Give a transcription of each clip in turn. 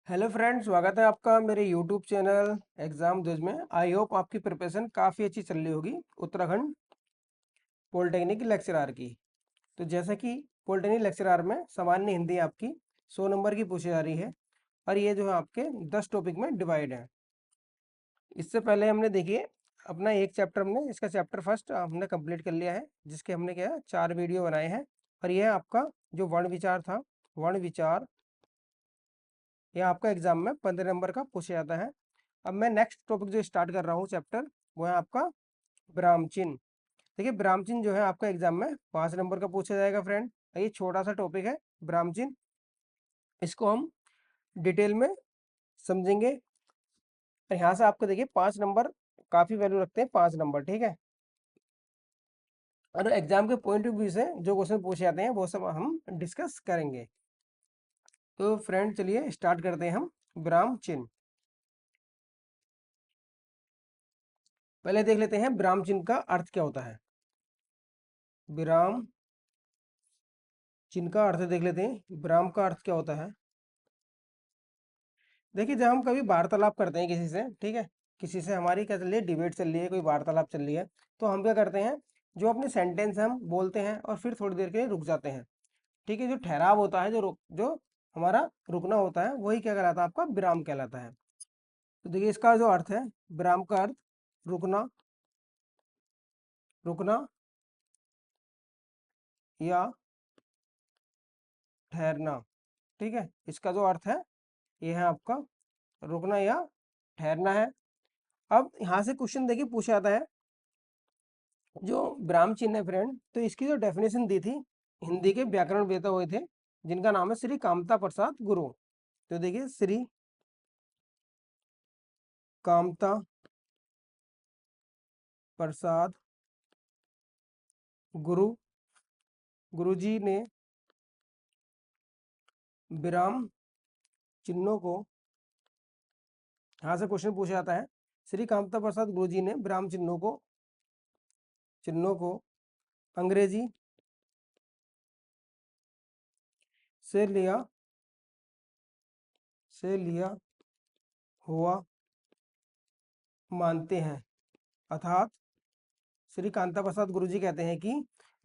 Hello friends, स्वागत है आपका मेरे यूट्यूब चैनल एग्जाम दोज में। आई होप आपकी प्रिपरेशन काफ़ी अच्छी चल रही होगी उत्तराखंड पॉलिटेक्निक लेक्चरार की। तो जैसा कि पॉलिटेक्निक लेक्चरार में सामान्य हिंदी आपकी 100 नंबर की पूछी जा रही है और ये जो है आपके 10 टॉपिक में डिवाइड है। इससे पहले हमने देखिए अपना एक चैप्टर हमने इसका चैप्टर फर्स्ट हमने कंप्लीट कर लिया है, जिसके हमने क्या है 4 वीडियो बनाए हैं। और यह आपका जो वर्ण विचार था, वर्ण विचार यह आपका एग्जाम में 15 नंबर का पूछा जाता है। अब मैं नेक्स्ट टॉपिक जो स्टार्ट कर रहा हूँ चैप्टर, वो है आपका विराम चिन्ह। देखिए विराम चिन्ह जो है आपका एग्जाम में 5 नंबर का पूछा जाएगा फ्रेंड। ये छोटा सा टॉपिक है विराम चिन्ह, इसको हम डिटेल में समझेंगे। और यहाँ से आपको देखिए 5 नंबर काफ़ी वैल्यू रखते हैं, 5 नंबर, ठीक है। और एग्जाम के पॉइंट ऑफ व्यू से जो क्वेश्चन पूछे जाते हैं वो सब हम डिस्कस करेंगे। तो फ्रेंड चलिए स्टार्ट करते हैं हम विराम चिन्ह। पहले देख लेते हैं विराम चिन्ह का अर्थ क्या होता है। विराम चिन्ह का अर्थ देख लेते हैं। विराम का अर्थ क्या होता है। देखिए जब हम कभी वार्तालाप करते हैं किसी से, ठीक है, किसी से हमारी क्या चल रही है, डिबेट चल रही है, कोई वार्तालाप चल रही है, तो हम क्या करते हैं, जो अपने सेंटेंस हम बोलते हैं और फिर थोड़ी देर के लिए रुक जाते हैं। ठीक है, जो ठहराव होता है, जो हमारा रुकना होता है, वही क्या कहलाता है, आपका विराम कहलाता है। तो देखिए इसका जो अर्थ है, विराम का अर्थ रुकना, रुकना या ठहरना। ठीक है, इसका जो अर्थ है ये है आपका रुकना या ठहरना है। अब यहाँ से क्वेश्चन देखिए पूछा जाता है, जो विराम चिन्ह है फ्रेंड, तो इसकी जो डेफिनेशन दी थी हिंदी के व्याकरण वेता हुए थे, जिनका नाम है श्री कामता प्रसाद गुरु। तो देखिए श्री कामता प्रसाद गुरु, गुरुजी ने विराम चिन्हों को, यहाँ से क्वेश्चन पूछा जाता है, श्री कामता प्रसाद गुरुजी ने विराम चिन्हों को अंग्रेजी से लिया हुआ मानते हैं। अर्थात श्री कांता प्रसाद गुरुजी कहते हैं कि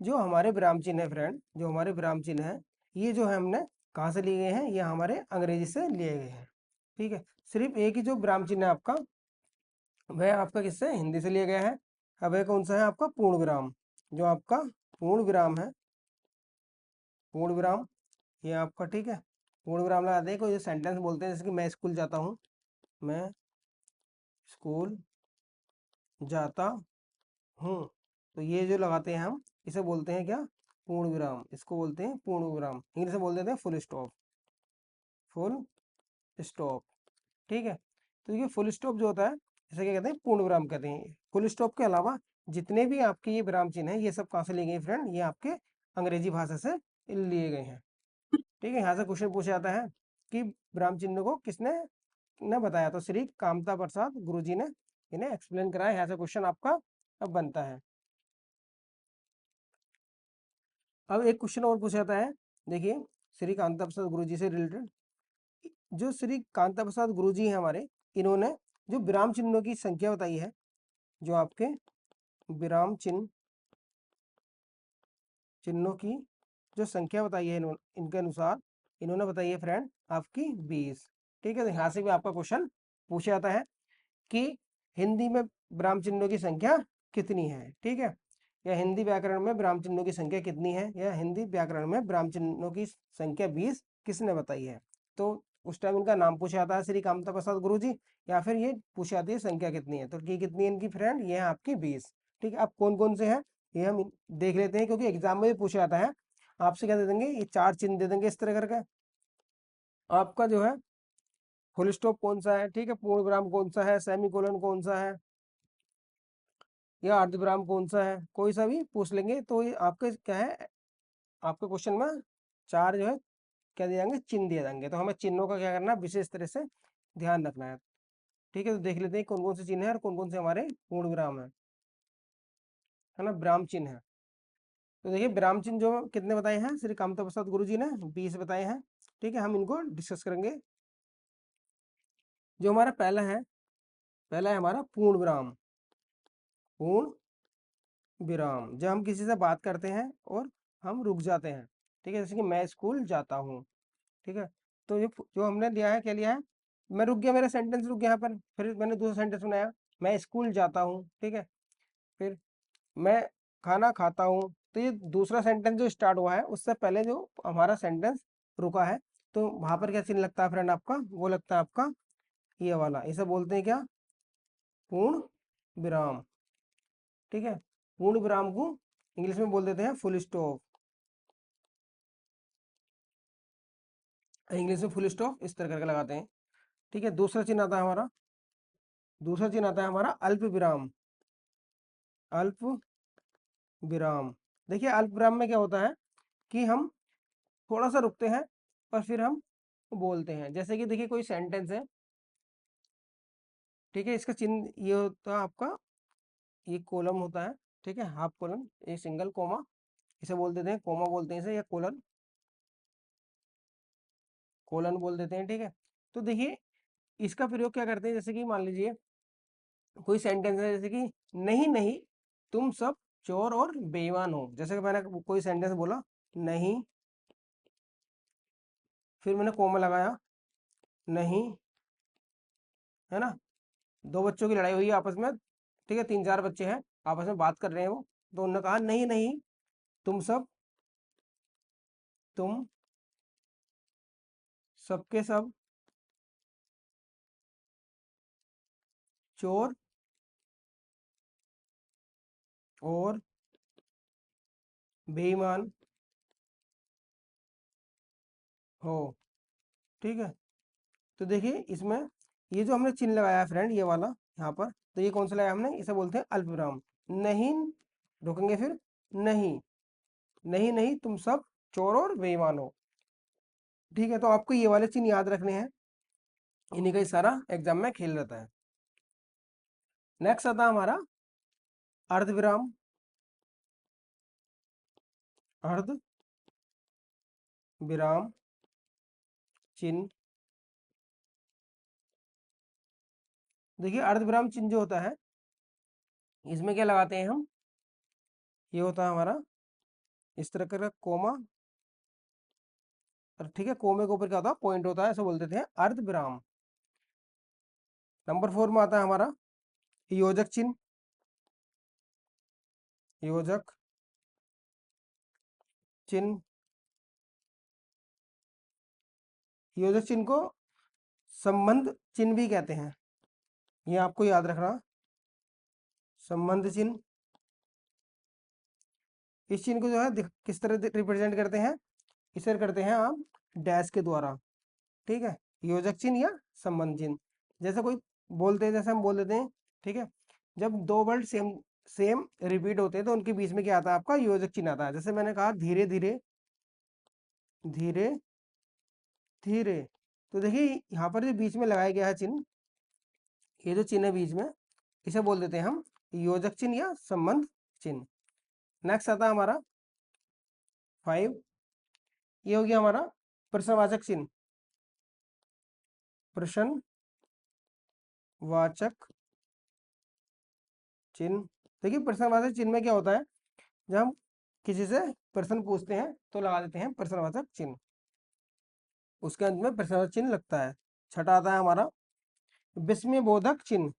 जो हमारे विराम चिन्ह है फ्रेंड, जो हमारे विराम चिन्ह है, ये जो है हमने कहाँ से लिए गए हैं, ये हमारे अंग्रेजी से लिए गए हैं। ठीक है, सिर्फ एक ही जो विराम चिन्ह है आपका, वह आपका किससे, हिंदी से लिया गया है। अब वह कौन सा है, आपका पूर्ण विराम। जो आपका पूर्ण विराम है, पूर्ण विराम ये आपका, ठीक है, पूर्ण विराम लगाते हैं। कोई सेंटेंस बोलते हैं जैसे कि मैं स्कूल जाता हूँ, मैं स्कूल जाता हूँ, तो ये जो लगाते हैं हम, इसे बोलते हैं क्या, पूर्ण विराम। इसको बोलते हैं पूर्ण विराम, इंग्लिश में बोल देते हैं फुल स्टॉप, फुल स्टॉप। ठीक है, तो ये फुल स्टॉप जो होता है, इसे क्या कहते हैं, पूर्ण विराम कहते हैं। फुल स्टॉप के अलावा जितने भी आपके ये विराम चिन्ह हैं, ये सब कहाँ से लिए गए फ्रेंड, ये आपके अंग्रेजी भाषा से लिए गए हैं। ठीक है, यहाँ से क्वेश्चन पूछा जाता है कि विराम चिन्ह को किसने ने बताया, तो श्री कामता प्रसाद गुरुजी ने इन्हें एक्सप्लेन कराया। यहाँ से क्वेश्चन आपका अब बनता है। अब एक क्वेश्चन और पूछा जाता है, देखिए श्री कांता प्रसाद गुरुजी से रिलेटेड, जो श्री कांता प्रसाद गुरुजी हैं हमारे, इन्होंने जो विराम चिन्हों की संख्या बताई है, जो आपके विराम चिन्हों की जो संख्या बताई है, इनके अनुसार इन्होंने बताई है फ्रेंड आपकी 20। ठीक है, तो यहाँ से भी आपका क्वेश्चन पूछा जाता है कि हिंदी में विराम चिन्हों की संख्या कितनी है। ठीक है, या हिंदी व्याकरण में विराम चिन्हों की संख्या कितनी है, या हिंदी व्याकरण में विराम चिन्हों की संख्या 20 किसने बताई है। तो उस टाइम इनका नाम पूछा जाता है श्री कामता प्रसाद गुरु जी, या फिर ये पूछी जाती है संख्या कितनी है, तो ये कितनी है इनकी फ्रेंड, ये है आपकी 20। ठीक है, अब कौन कौन से हैं ये हम देख लेते हैं, क्योंकि एग्जाम में भी पूछा जाता है। आपसे क्या दे देंगे, ये 4 चिन्ह दे देंगे इस तरह करके। आपका जो है फुल स्टॉप कौन सा है, ठीक है, पूर्ण विराम कौन सा है, सेमी कोलन कौन सा है, या अर्धविराम कौन सा है, कोई सा भी पूछ लेंगे। तो ये आपके क्या है, आपके क्वेश्चन में 4 जो है क्या दिए जाएंगे, चिन्ह दिए जाएंगे। तो हमें चिन्हों का क्या करना है, विशेष तरह से ध्यान रखना है। ठीक है, तो देख लेते हैं कौन कौन से चिन्ह है और कौन कौन से हमारे पूर्ण विराम है ना, विराम चिन्ह है। तो देखिए विराम चिन्ह जो कितने बताए हैं श्री कामता प्रसाद गुरु जी ने, 20 बताए हैं। ठीक है, हम इनको डिस्कस करेंगे। जो हमारा पहला है हमारा पूर्ण विराम। पूर्ण विराम जब हम किसी से बात करते हैं और हम रुक जाते हैं, ठीक है, जैसे कि मैं स्कूल जाता हूँ, ठीक है। तो ये जो हमने दिया है, क्या लिया है, मैं रुक गया, मेरा सेंटेंस रुक गया यहाँ पर, फिर मैंने दूसरा सेंटेंस बनाया, मैं स्कूल जाता हूँ, ठीक है। फिर मैं खाना खाता हूँ। तो ये दूसरा सेंटेंस जो स्टार्ट हुआ है उससे पहले जो हमारा सेंटेंस रुका है, तो वहां पर क्या चिन्ह लगता है फ्रेंड आपका, वो लगता है आपका ये वाला, इसे बोलते हैं क्या, पूर्ण विराम, ठीक है। पूर्ण विराम को इंग्लिश में बोल देते हैं फुल स्टॉप। इंग्लिश में फुल स्टॉप इस तरह करके लगाते हैं, ठीक है। दूसरा चिन्ह आता है हमारा अल्प विराम। अल्प विराम, देखिए अल्प विराम में क्या होता है कि हम थोड़ा सा रुकते हैं और फिर हम बोलते हैं। जैसे कि देखिए कोई सेंटेंस है, ठीक है, इसका चिन्ह ये होता है आपका, ये कॉलम होता है, ठीक है, हाफ कॉलम, ये सिंगल कोमा, इसे बोल देते हैं कोमा बोलते हैं इसे, या कोलन, कोलन बोल देते हैं, ठीक है। तो देखिए इसका प्रयोग क्या करते हैं, जैसे कि मान लीजिए कोई सेंटेंस है, जैसे कि नहीं नहीं तुम सब चोर और बेईमान हो, जैसे कि मैंने कोई सेंटेंस बोला नहीं, फिर मैंने कोमा लगाया, नहीं, है ना, दो बच्चों की लड़ाई हुई है आपस में, ठीक है, तीन चार बच्चे हैं आपस में बात कर रहे हैं वो, तो उन्होंने कहा नहीं नहीं तुम सबके सब चोर और बेईमान हो, ठीक है। तो देखिए इसमें ये जो हमने चिन्ह लगाया है फ्रेंड, ये वाला यहाँ पर, तो ये कौन सा लगाया हमने, इसे बोलते हैं अल्पविराम। नहीं, रोकेंगे फिर, नहीं, नहीं नहीं तुम सब चोर और बेईमान हो, ठीक है। तो आपको ये वाले चिन्ह याद रखने हैं, इन्हीं का सारा एग्जाम में खेल रहता है। नेक्स्ट आता है हमारा अर्धविराम। अर्ध विराम चिन्ह, देखिए अर्धविराम चिन्ह जो होता है, इसमें क्या लगाते हैं हम, ये होता है हमारा इस तरह का कोमा, और ठीक है, कोमे के ऊपर क्या होता है, पॉइंट होता है, ऐसे बोल देते हैं अर्धविराम। नंबर 4 में आता है हमारा योजक चिन्ह। योजक चिन्ह, योजक चिन्ह को संबंध चिन्ह भी कहते हैं, ये आपको याद रखना, संबंध चिन्ह। इस चिन्ह को जो है किस तरह रिप्रेजेंट करते हैं, इसे करते हैं आप डैश के द्वारा, ठीक है, योजक चिन्ह या संबंध चिन्ह। जैसे कोई बोलते हैं, जैसे हम बोल देते हैं, ठीक है, जब दो वर्ड सेम सेम रिपीट होते हैं तो उनके बीच में क्या आता है आपका, योजक चिन्ह आता है। जैसे मैंने कहा धीरे धीरे, धीरे धीरे, तो देखिए यहाँ पर जो बीच में लगाया गया है चिन्ह, ये जो चिन्ह है बीच में, इसे बोल देते हैं हम योजक चिन्ह या संबंध चिन्ह। नेक्स्ट आता है हमारा 5, ये हो गया हमारा प्रश्नवाचक चिन्ह। प्रश्नवाचक चिन्ह, देखिए प्रश्नवाचक चिन्ह में क्या होता है, जब हम किसी से प्रश्न पूछते हैं तो लगा देते हैं प्रश्नवाचक चिन्ह, उसके अंत में प्रश्नवाचक चिन्ह लगता है। छठा आता है हमारा विस्मयबोधक चिन्ह।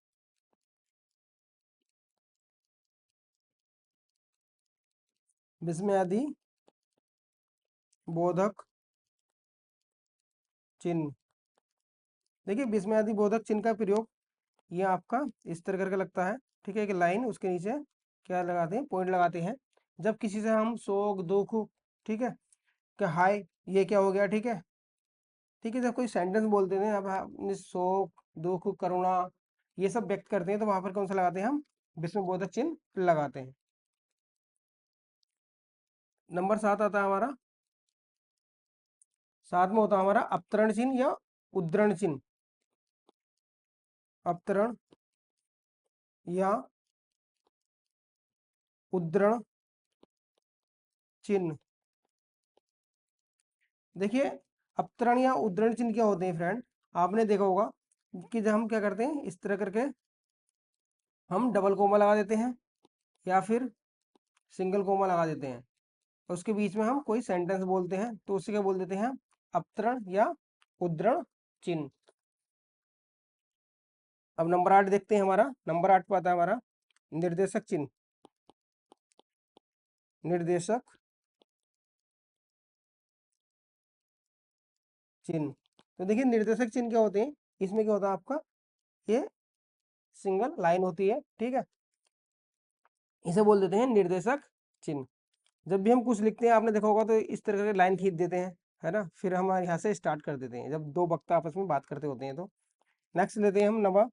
विस्मयादि बोधक चिन्ह, देखिए विस्मयादि बोधक चिन्ह का प्रयोग ये आपका इस तरह करके लगता है, ठीक है, एक लाइन उसके नीचे क्या लगाते हैं, पॉइंट लगाते हैं। जब किसी से हम शोक दुख, ठीक है, कि हाय ये क्या हो गया, ठीक है, ठीक है, जब कोई सेंटेंस बोलते हैं, अब अपने शोक दुख करुणा ये सब व्यक्त करते हैं, तो वहां पर कौन सा लगाते हैं हम, विस्मयबोधक चिन्ह लगाते हैं। नंबर 7 आता है हमारा, 7 में होता है हमारा अवतरण चिन्ह या उद्धरण चिन्ह। अवतरण या उद्धरण चिन्ह, देखिए अवतरण या उद्धरण चिन्ह क्या होते हैं फ्रेंड, आपने देखा होगा कि जब हम क्या करते हैं इस तरह करके हम डबल कोमा लगा देते हैं या फिर सिंगल कोमा लगा देते हैं, उसके बीच में हम कोई सेंटेंस बोलते हैं तो उसे क्या बोल देते हैं, अपतरण या उद्धरण चिन्ह। अब नंबर 8 देखते हैं, हमारा नंबर 8 पर आता है हमारा निर्देशक चिन्ह। निर्देशक चिन्ह, तो देखिए निर्देशक चिन्ह क्या होते हैं, इसमें क्या होता है आपका, ये सिंगल लाइन होती है, ठीक है, इसे बोल देते हैं निर्देशक चिन्ह। जब भी हम कुछ लिखते हैं आपने देखा होगा तो इस तरह के लाइन खींच देते हैं, है ना, फिर हम यहाँ से स्टार्ट कर देते हैं जब दो वक्ता आपस में बात करते होते हैं। तो नेक्स्ट लेते हैं हम नवा।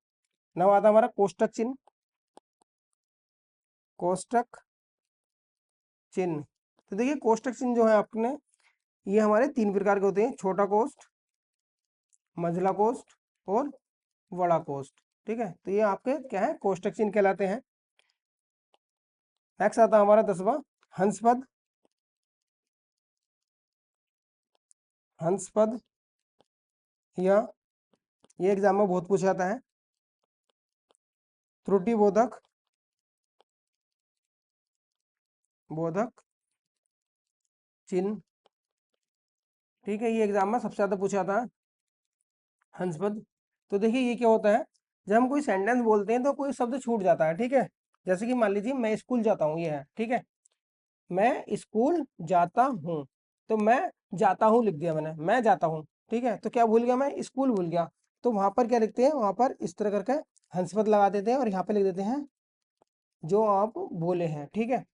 नवा आता है हमारा कोष्टक चिन्ह। कोष्टक चिन्ह, तो देखिए कोष्टक चिन्ह जो है आपने, ये हमारे 3 प्रकार के होते हैं, छोटा कोष्ठ, मझला कोष्ठ और बड़ा कोष्ठ, ठीक है, तो ये आपके क्या है, कोष्टक चिन्ह कहलाते हैं। नेक्स्ट आता है हमारा 10वां हंसपद। हंसपद या ये एग्जाम में बहुत पूछा जाता है। त्रुटि बोधक, बोधक चिन्ह, ठीक है, ये एग्जाम में सबसे ज्यादा पूछा जाता है हंसपद। तो देखिए ये क्या होता है, जब हम कोई सेंटेंस बोलते हैं तो कोई शब्द छूट जाता है, ठीक है, जैसे कि मान लीजिए मैं स्कूल जाता हूँ, ये है, ठीक है, मैं स्कूल जाता हूँ, तो मैं जाता हूँ लिख दिया मैंने, मैं जाता हूँ, ठीक है, तो क्या भूल गया, मैं स्कूल भूल गया, तो वहां पर क्या लिखते हैं, वहां पर इस तरह करके हंसपद लगा देते हैं और यहाँ पे लिख देते हैं जो आप बोले हैं, ठीक है,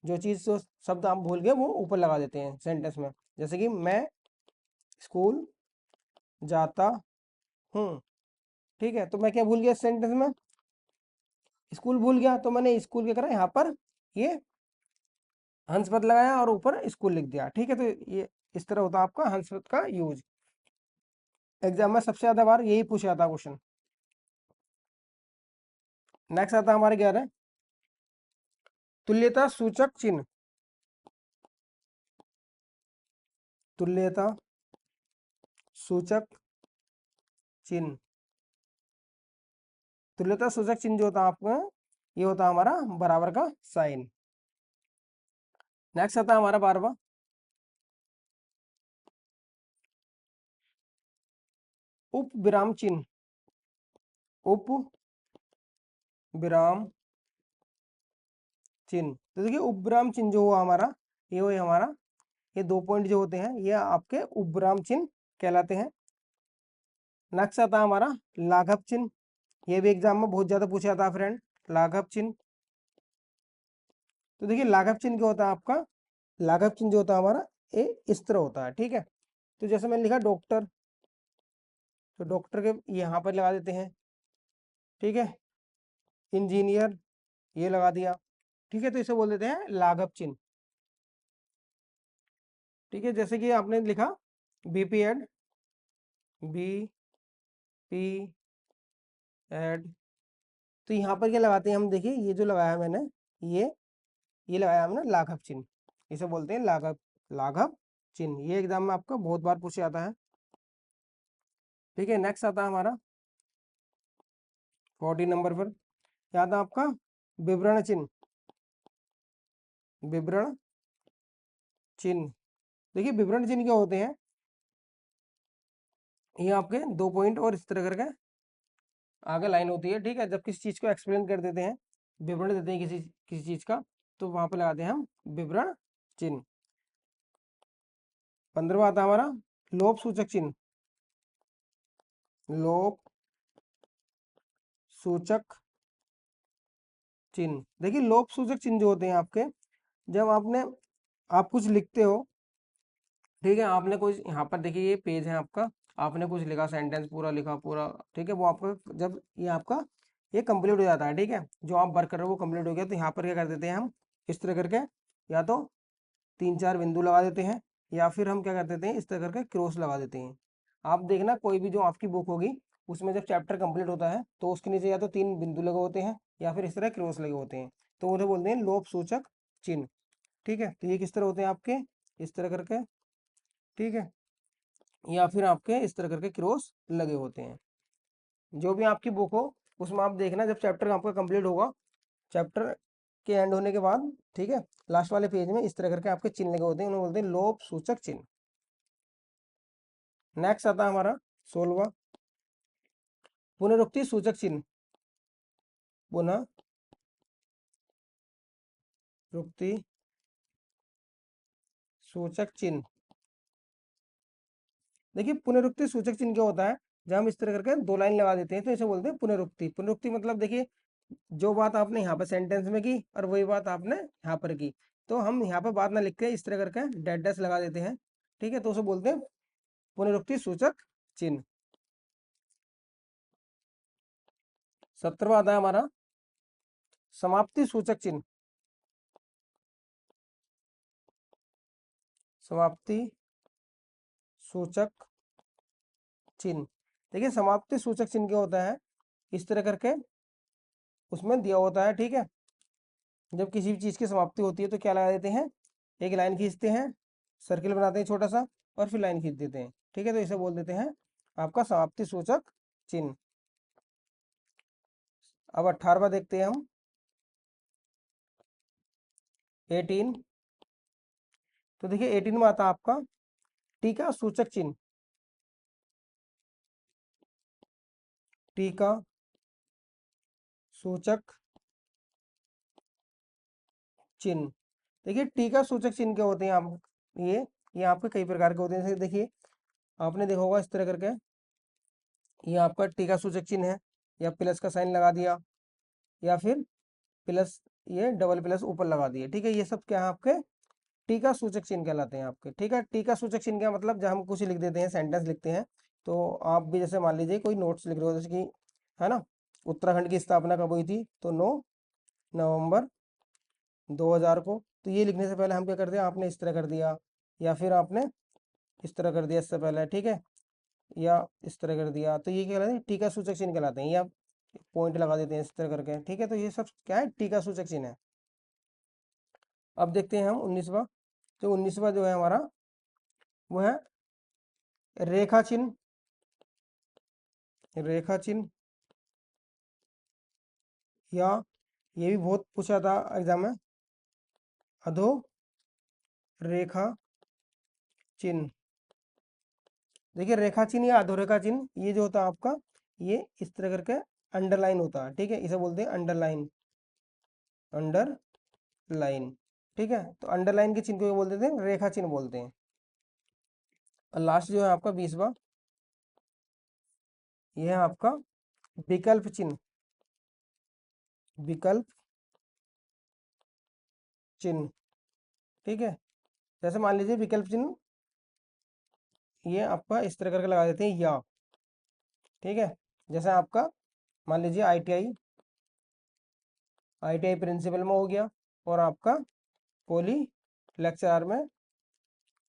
जो चीज जो शब्द आप भूल गए वो ऊपर लगा देते हैं सेंटेंस में, जैसे कि मैं स्कूल जाता हूँ, ठीक है, तो मैं क्या भूल गया सेंटेंस में, स्कूल भूल गया, तो मैंने स्कूल क्या करा, यहाँ पर ये हंस पद लगाया और ऊपर स्कूल लिख दिया, ठीक है, तो ये इस तरह होता है आपका हंस पद का यूज। एग्जाम में सबसे ज्यादा बार यही पूछा जाता है क्वेश्चन। नेक्स्ट आता है हमारे 11 तुल्यता सूचक चिन्ह। तुल्यता सूचक चिन्ह, तुल्यता सूचक चिन्ह जो होता है आपका, ये होता है हमारा बराबर का साइन। नेक्स्ट आता है हमारा 12वां उप विराम चिन्ह। उप विराम चिन्ह, तो देखिए उप विराम चिन्ह जो हुआ हमारा, ये हुआ हमारा, ये 2 पॉइंट जो होते हैं ये आपके उप विराम चिन्ह कहलाते हैं। नेक्स्ट आता है हमारा लाघव चिन्ह, ये भी एग्जाम में बहुत ज्यादा पूछा जाता है फ्रेंड, लाघव चिन्ह। तो देखिए लाघव चिन्ह क्या होता है आपका, लाघव चिन्ह जो होता है हमारा ये इस तरह होता है, ठीक है, तो जैसे मैंने लिखा डॉक्टर, तो डॉक्टर के यहाँ पर लगा देते हैं, ठीक है, इंजीनियर ये लगा दिया, ठीक है, तो इसे बोल देते हैं लाघव चिन्ह, ठीक है, जैसे कि आपने लिखा BP Ed, B P Ed, तो यहाँ पर क्या लगाते हैं हम, देखिए ये जो लगाया मैंने, ये लगाया हमने लाघव चिन्ह, इसे बोलते हैं लाघव, लाघव चिन्ह, ये एग्जाम में आपका बहुत बार पूछा जाता है, ठीक है। नेक्स्ट आता है हमारा 14 नंबर पर, क्या आता है आपका विवरण चिन्ह। विवरण चिन्ह, देखिए विवरण चिन्ह क्या होते हैं, ये आपके 2 पॉइंट और इस तरह करके आगे लाइन होती है, ठीक है, जब किसी चीज को एक्सप्लेन कर देते हैं, विवरण देते हैं किसी किसी चीज का, तो वहां पर लगाते हैं हम विवरण चिन्ह। 15वां आता है हमारा लोप सूचक चिन्ह। लोप सूचक चिन्ह, देखिए लोप सूचक चिन्ह जो होते हैं आपके, जब आपने आप कुछ लिखते हो, ठीक है, आपने कुछ यहाँ पर देखिए ये पेज है आपका, आपने कुछ लिखा, सेंटेंस पूरा लिखा पूरा, ठीक है, वो आपका जब ये आपका ये कंप्लीट हो जाता है, ठीक है, जो आप वर्क कर रहे हो वो कंप्लीट हो गया, तो यहाँ पर क्या कर देते हैं हम इस तरह करके, या तो 3-4 बिंदु लगा देते हैं, या फिर हम क्या कर देते हैं इस तरह करके क्रॉस लगा देते हैं। आप देखना कोई भी जो आपकी बुक होगी उसमें जब चैप्टर कंप्लीट होता है तो उसके नीचे या तो 3 बिंदु लगे होते हैं या फिर इस तरह क्रॉस लगे होते हैं, तो उन्हें बोलते हैं लोप सूचक चिन्ह, ठीक है, तो ये किस तरह होते हैं आपके इस तरह करके, ठीक है, या फिर आपके इस तरह करके क्रॉस लगे होते हैं। जो भी आपकी बुक हो उसमें आप देखना, जब चैप्टर आपका कंप्लीट होगा, चैप्टर के एंड होने के बाद, ठीक है, लास्ट वाले पेज में इस तरह करके आपके चिन्ह लगे होते हैं, उन्हें बोलते हैं लोप सूचक चिन्ह। नेक्स्ट आता है हमारा 16वां, पुनरुक्ति सूचक चिन्ह। पुनरुक्ति सूचक चिन्ह। देखिए पुनरुक्ति सूचक चिन्ह क्या होता है, जब हम इस तरह करके दो लाइन लगा देते हैं तो इसे बोलते हैं पुनरुक्ति। पुनरुक्ति मतलब देखिए जो बात आपने यहाँ पर सेंटेंस में की और वही बात आपने यहाँ पर की, तो हम यहाँ पर बात ना लिख के इस तरह करके डैश डैश लगा देते हैं, ठीक है, तो उसे बोलते हैं पुनरुक्ति सूचक चिन्ह। 17वां आता है हमारा समाप्ति सूचक चिन्ह। समाप्ति सूचक चिन्ह। देखिए समाप्ति सूचक चिन्ह क्या होता है, इस तरह करके उसमें दिया होता है, ठीक है, जब किसी भी चीज की समाप्ति होती है तो क्या लगा देते हैं, एक लाइन खींचते हैं, सर्किल बनाते हैं छोटा सा और फिर लाइन खींच देते हैं, ठीक है, तो इसे बोल देते हैं आपका समाप्ति सूचक चिन्ह। अब 18वां देखते हैं हम, 18। तो देखिए 18 में आता है आपका टीका सूचक चिन्ह। टीका सूचक चिन्ह। देखिए टीका सूचक चिन्ह क्या होते हैं, आप ये आपके कई प्रकार के होते हैं। जैसे देखिए आपने देखा होगा इस तरह करके, ये आपका टीका सूचक चिन्ह है, या प्लस का साइन लगा दिया, या फिर प्लस ये डबल प्लस ऊपर लगा दिए, ठीक है, ये सब क्या है आपके टीका सूचक चिन्ह कहलाते हैं आपके, ठीक है। टीका सूचक चिन्ह का मतलब जब हम कुछ लिख देते हैं, सेंटेंस लिखते हैं, तो आप भी जैसे मान लीजिए कोई नोट्स लिख रहे हो, जैसे कि है ना, उत्तराखंड की स्थापना कब हुई थी, तो 9 नवंबर 2000 को, तो ये लिखने से पहले हम क्या करते हैं, आपने इस तरह कर दिया, या फिर आपने इस तरह कर दिया इससे पहले, ठीक है, या इस तरह कर दिया, तो ये क्या कहलाते हैं, टीका सूचक चिन्ह कहलाते हैं, या पॉइंट लगा देते हैं इस तरह करके, ठीक है, तो ये सब क्या है, टीका सूचक चिन्ह है। अब देखते हैं हम 19वां, तो 19वां जो है हमारा वो है रेखा चिन्ह। रेखा चिन्ह, या ये भी बहुत पूछा था एग्जाम में, अधो रेखा चिन्ह। देखिए रेखा चिन्ह या अधोरेखा चिन्ह ये जो होता है आपका, ये इस तरह करके अंडरलाइन होता है, ठीक है, इसे बोलते हैं अंडरलाइन। अंडरलाइन, ठीक है, तो अंडरलाइन के चिन्ह को बोल देते हैं रेखा चिन्ह बोलते हैं। और लास्ट जो है आपका 20वां, यह है आपका विकल्प चिन्ह। विकल्प चिन्ह, ठीक है, जैसे मान लीजिए विकल्प चिन्ह ये आपका इस तरह करके लगा देते हैं या, ठीक है, जैसे आपका मान लीजिए आईटीआई प्रिंसिपल में हो गया, और आपका पॉली लेक्चरर में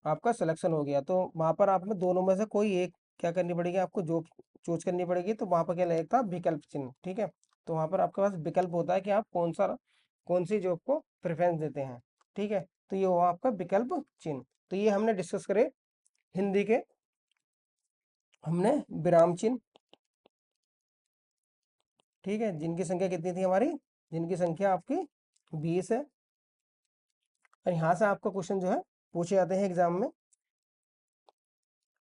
आपका सिलेक्शन हो गया, तो वहाँ पर आप में दोनों में से कोई एक क्या करनी पड़ेगी, आपको जॉब चूज करनी पड़ेगी, तो वहाँ पर क्या लगेगा, विकल्प चिन्ह, ठीक है, तो वहाँ पर आपके पास विकल्प होता है कि आप कौन सी जॉब को प्रेफरेंस देते हैं, ठीक है, तो ये हुआ आपका विकल्प चिन्ह। तो ये हमने डिस्कस करे हिंदी के, हमने विराम चिन्ह, ठीक है, जिनकी संख्या कितनी थी हमारी, जिनकी संख्या आपकी 20 है, और यहाँ से आपका क्वेश्चन जो है पूछे जाते हैं एग्जाम में।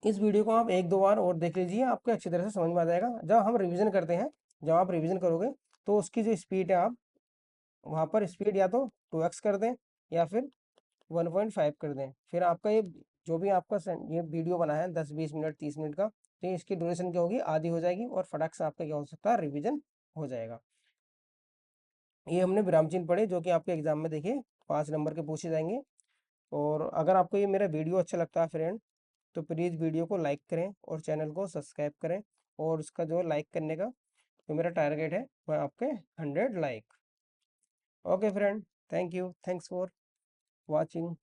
इस वीडियो को आप एक दो बार और देख लीजिए, आपको अच्छी तरह से समझ में आ जाएगा। जब हम रिवीजन करते हैं, जब आप रिवीजन करोगे तो उसकी जो स्पीड है, आप वहाँ पर स्पीड या तो 2x कर दें या फिर 1.5 कर दें, फिर आपका ये जो भी आपका ये वीडियो बना है 10-20 मिनट 30 मिनट का, तो इसकी ड्यूरेशन क्या होगी, आधी हो जाएगी, और फटाक से आपका क्या हो सकता है, रिविजन हो जाएगा। ये हमने विराम चिन्ह पढ़े जो कि आपके एग्जाम में देखिए 5 नंबर के पूछे जाएंगे। और अगर आपको ये मेरा वीडियो अच्छा लगता है फ्रेंड, तो प्लीज़ वीडियो को लाइक करें और चैनल को सब्सक्राइब करें, और उसका जो लाइक करने का जो मेरा टारगेट है वह आपके 100 like. Okay friend, thank you, thanks for watching.